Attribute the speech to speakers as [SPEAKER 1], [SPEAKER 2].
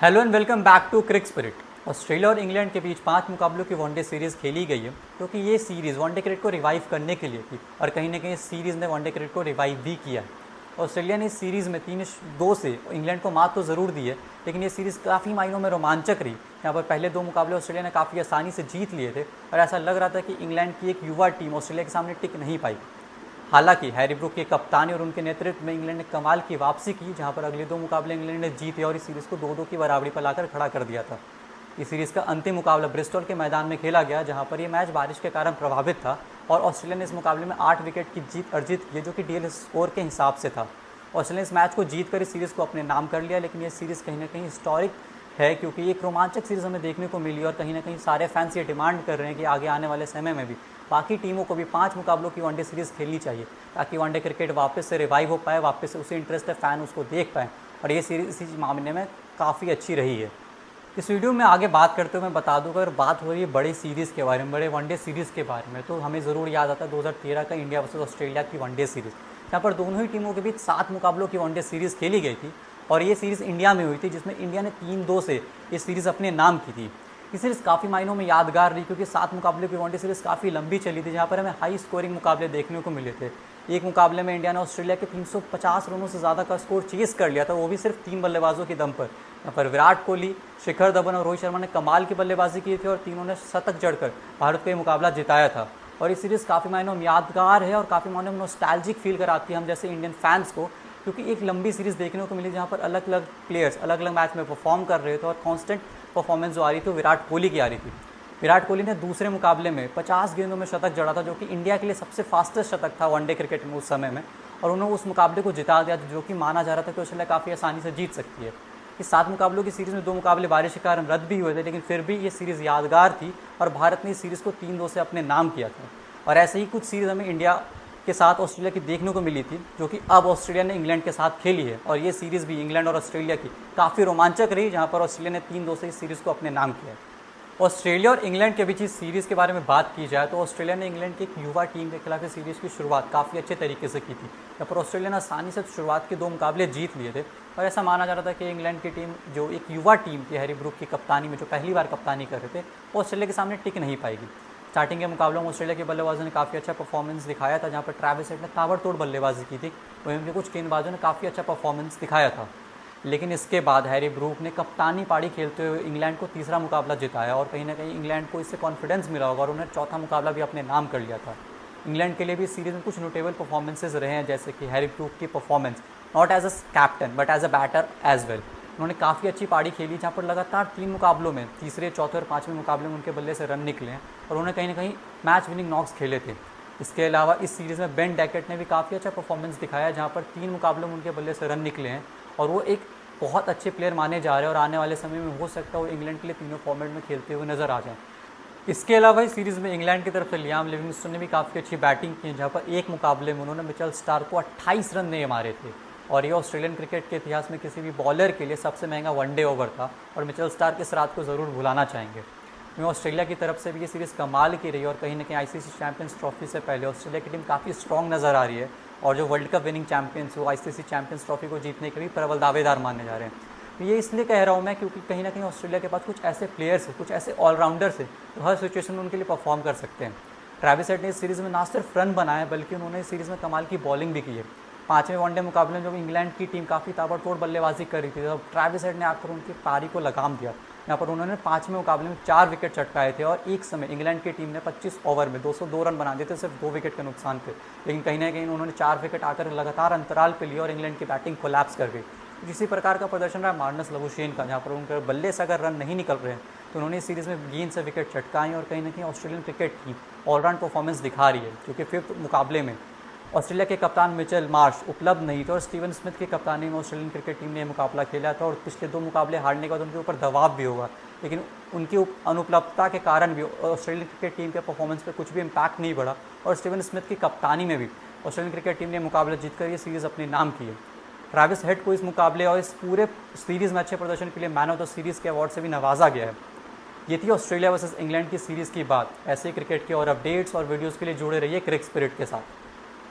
[SPEAKER 1] Hello and welcome back to Crick Spirit. Australia और England के बीच 5 मुकाबलों की वनडे सीरीज़ खेली गई है, क्योंकि ये सीरीज़ वनडे क्रिकेट को रिवाइव करने के लिए थी और कहीं ना कहीं इस सीरीज़ ने वनडे क्रिकेट को रिवाइव भी किया है। ऑस्ट्रेलिया ने इस सीरीज़ में 3-2 से इंग्लैंड को मात तो ज़रूर दी है, लेकिन ये सीरीज़ काफ़ी मायनों में रोमांचक रही। यहाँ पर पहले 2 मुकाबले ऑस्ट्रेलिया ने काफ़ी आसानी से जीत लिए थे और ऐसा लग रहा था कि इंग्लैंड की एक युवा टीम ऑस्ट्रेलिया के सामने टिक नहीं पाई। हालांकि हैरी ब्रूक के कप्तानी और उनके नेतृत्व में इंग्लैंड ने कमाल की वापसी की, जहां पर अगले 2 मुकाबले इंग्लैंड ने जीते और इस सीरीज़ को 2-2 की बराबरी पर लाकर खड़ा कर दिया था। इस सीरीज़ का अंतिम मुकाबला ब्रिस्टल के मैदान में खेला गया, जहां पर यह मैच बारिश के कारण प्रभावित था और ऑस्ट्रेलिया ने इस मुकाबले में 8 विकेट की जीत अर्जित की, जो कि डीएल स्कोर के हिसाब से था। ऑस्ट्रेलिया ने इस मैच को जीत कर इस सीरीज़ को अपने नाम कर लिया, लेकिन ये सीरीज़ कहीं ना कहीं हिस्टोरिक है, क्योंकि एक रोमांचक सीरीज़ हमें देखने को मिली और कहीं ना कहीं सारे फैंस ये डिमांड कर रहे हैं कि आगे आने वाले समय में भी बाकी टीमों को भी 5 मुकाबलों की वनडे सीरीज़ खेलनी चाहिए, ताकि वनडे क्रिकेट वापस से रिवाइव हो पाए, वापस से उसी इंटरेस्ट है फ़ैन उसको देख पाएँ। और ये सीरीज़ इसी मामले में काफ़ी अच्छी रही है। इस वीडियो में आगे बात करते हुए मैं बता दूं, अगर बात हो रही है बड़े सीरीज़ के बारे में, बड़े वनडे सीरीज़ के बारे में, तो हमें ज़रूर याद आता है 2013 का इंडिया वर्सेस ऑस्ट्रेलिया की वनडे सीरीज़, जहाँ पर दोनों ही टीमों के बीच 7 मुकाबलों की वनडे सीरीज़ खेली गई थी और ये सीरीज़ इंडिया में हुई थी, जिसमें इंडिया ने 3-2 से ये सीरीज़ अपने नाम की थी। ये सीरीज़ काफ़ी मायनों में यादगार रही, क्योंकि 7 मुकाबले की वनडे सीरीज़ काफ़ी लंबी चली थी, जहाँ पर हमें हाई स्कोरिंग मुकाबले देखने को मिले थे। एक मुकाबले में इंडिया ने ऑस्ट्रेलिया के 350 रनों से ज़्यादा का स्कोर चेस कर लिया था, वो भी सिर्फ 3 बल्लेबाजों के दम पर। यहाँ पर विराट कोहली, शिखर धवन और रोहित शर्मा ने कमाल की बल्लेबाजी की थी और तीनों ने शतक जड़कर भारत को ये मुकाबला जिताया था। और ये सीरीज़ काफ़ी मायनों में यादगार है और काफ़ी मायनों में नॉस्टैल्जिक फील कराती है हम जैसे इंडियन फैंस को, क्योंकि एक लंबी सीरीज़ देखने को मिली जहाँ पर अलग अलग प्लेयर्स अलग अलग मैच में परफॉर्म कर रहे थे और कॉन्स्टेंट परफॉर्मेंस जो आ रही थी विराट कोहली की आ रही थी। विराट कोहली ने दूसरे मुकाबले में 50 गेंदों में शतक जड़ा था, जो कि इंडिया के लिए सबसे फास्टेस्ट शतक था वनडे क्रिकेट में उस समय में, और उन्होंने उस मुकाबले को जिता दिया, जो कि माना जा रहा था कि ऑस्ट्रेलिया काफ़ी आसानी से जीत सकती है। इस 7 मुकाबलों की सीरीज़ में 2 मुकाबले बारिश के कारण रद्द भी हुए थे, लेकिन फिर भी ये सीरीज़ यादगार थी और भारत ने इस सीरीज़ को 3-2 से अपने नाम किया था। और ऐसे ही कुछ सीरीज़ हमें इंडिया के साथ ऑस्ट्रेलिया की देखने को मिली थी, जो कि अब ऑस्ट्रेलिया ने इंग्लैंड के साथ खेली है, और ये सीरीज़ भी इंग्लैंड और ऑस्ट्रेलिया की काफ़ी रोमांचक रही, जहाँ पर ऑस्ट्रेलिया ने 3-2 से इस सीरीज़ को अपने नाम किया है। ऑस्ट्रेलिया और इंग्लैंड के बीच इस सीरीज़ के बारे में बात की जाए तो ऑस्ट्रेलिया ने इंग्लैंड की एक युवा टीम के खिलाफ इस सीरीज़ की शुरुआत काफ़ी अच्छे तरीके से की थी। यहाँ पर ऑस्ट्रेलिया ने आसानी से शुरुआत के 2 मुकाबले जीत लिए थे और ऐसा माना जा रहा था कि इंग्लैंड की टीम, जो एक युवा टीम थी हैरी ब्रूक की कप्तानी में, जो पहली बार कप्तानी कर रहे थे, वो ऑस्ट्रेलिया के सामने टिक नहीं पाएगी। स्टार्टिंग के मुकाबलों में ऑस्ट्रेलिया के बल्लेबाजों ने काफ़ी अच्छा परफॉर्मेंस दिखाया था, जहाँ पर ट्रैविस हेड ने ताबड़तोड़ बल्लेबाजी की थी, वहीं उनके कुछ गेंदबाजों ने काफ़ी अच्छा परफॉर्मेंस दिखाया था। लेकिन इसके बाद हैरी ब्रूक ने कप्तानी पारी खेलते हुए इंग्लैंड को तीसरा मुकाबला जिताया और कहीं ना कहीं इंग्लैंड को इससे कॉन्फिडेंस मिला होगा और उन्हें चौथा मुकाबला भी अपने नाम कर लिया था। इंग्लैंड के लिए भी इस सीरीज़ में कुछ नोटेबल परफॉर्मेंसेज रहे हैं, जैसे कि हैरी ब्रूक की performance not as a captain but as a batter as well. उन्होंने काफ़ी अच्छी पारी खेली, जहाँ पर लगातार 3 मुकाबलों में, तीसरे, चौथे और 5वें मुकाबले में उनके बल्ले से रन निकले हैं और उन्होंने कहीं ना कहीं मैच विनिंग नॉक्स खेले थे। इसके अलावा इस सीरीज़ में बेन डैकेट ने भी काफ़ी अच्छा परफॉर्मेंस दिखाया, जहाँ पर 3 मुकाबलों में उनके बल्ले से रन निकले हैं और वो एक बहुत अच्छे प्लेयर माने जा रहे हैं और आने वाले समय में हो सकता है वो इंग्लैंड के लिए तीनों फॉर्मेट में खेलते हुए नजर आ जाएं। इसके अलावा इस सीरीज़ में इंग्लैंड की तरफ से लियाम लिविंगस्टन ने भी काफ़ी अच्छी बैटिंग की, जहाँ पर एक मुकाबले में उन्होंने मिचेल स्टार्क को 28 रन नहीं मारे थे और ये ऑस्ट्रेलियन क्रिकेट के इतिहास में किसी भी बॉलर के लिए सबसे महंगा वनडे ओवर था और मिचेल स्टार्क इस रात को ज़रूर भुलाना चाहेंगे। वहीं ऑस्ट्रेलिया की तरफ से भी ये सीरीज़ कमाल की रही और कहीं ना कहीं आईसीसी चैंपियंस ट्रॉफी से पहले ऑस्ट्रेलिया की टीम काफ़ी स्ट्रॉन्ग नज़र आ रही है और जो वर्ल्ड कप विनिंग चैंपियंस वो आईसीसी चैंपियंस ट्रॉफी को जीतने के भी प्रबल दावेदार माने जा रहे हैं। तो ये इसलिए कह रहा हूँ मैं, क्योंकि कहीं ना कहीं ऑस्ट्रेलिया के पास कुछ ऐसे प्लेयर्स हैं, कुछ ऐसे ऑलराउंडर्स हैं जो हर सिचुएशन में उनके लिए परफॉर्म कर सकते हैं। ट्रैविस हेड ने इस सीरीज़ में ना सिर्फ रन बनाए, बल्कि उन्होंने इस सीरीज़ में कमाल की बॉलिंग भी की है। 5वें वनडे मुकाबले में जब इंग्लैंड की टीम काफ़ी ताबड़तोड़ बल्लेबाजी कर रही थी, तब ट्रैविस हेड ने आकर उनकी पारी को लगाम दिया। यहाँ पर उन्होंने 5वें मुकाबले में 4 विकेट चटकाए थे और एक समय इंग्लैंड की टीम ने 25 ओवर में 202 रन बना दिए थे सिर्फ 2 विकेट के नुकसान पे, लेकिन कहीं ना कहीं उन्होंने 4 विकेट आकर लगातार अंतराल पे लिए और इंग्लैंड की बैटिंग कोलैप्स कर गई। इसी प्रकार का प्रदर्शन रहा मार्नस लबुशेन का, जहाँ पर उनके बल्ले से अगर रन नहीं निकल रहे हैं तो उन्होंने इस सीरीज़ में गेंद से विकेट चटकाई और कहीं ना कहीं ऑस्ट्रेलियन क्रिकेट की ऑलराउंड परफॉर्मेंस दिखा रही है, क्योंकि 5th मुकाबले में ऑस्ट्रेलिया के कप्तान मिचेल मार्श उपलब्ध नहीं थे और स्टीवन स्मिथ की कप्तानी में ऑस्ट्रेलियन क्रिकेट टीम ने यह मुकाबला खेला था और पिछले 2 मुकाबले हारने के बाद उनके ऊपर दबाव भी होगा, लेकिन उनकी अनुपलब्धता के कारण भी ऑस्ट्रेलियन क्रिकेट टीम के परफॉर्मेंस पर कुछ भी इम्पैक्ट नहीं पड़ा और स्टीवन स्मिथ की कप्तानी में भी ऑस्ट्रेलियन क्रिकेट टीम ने मुकाबला जीतकर ये सीरीज़ अपने नाम की है। ट्रैविस हेड को इस मुकाबले और इस पूरे सीरीज़ में अच्छे प्रदर्शन के लिए मैन ऑफ द सीरीज़ के अवार्ड से भी नवाजा गया है। ये थी ऑस्ट्रेलिया वर्सेस इंग्लैंड की सीरीज़ की बात। ऐसे ही क्रिकेट के और अपडेट्स और वीडियोज़ के लिए जुड़े रहिए क्रिक स्पिरिट के साथ।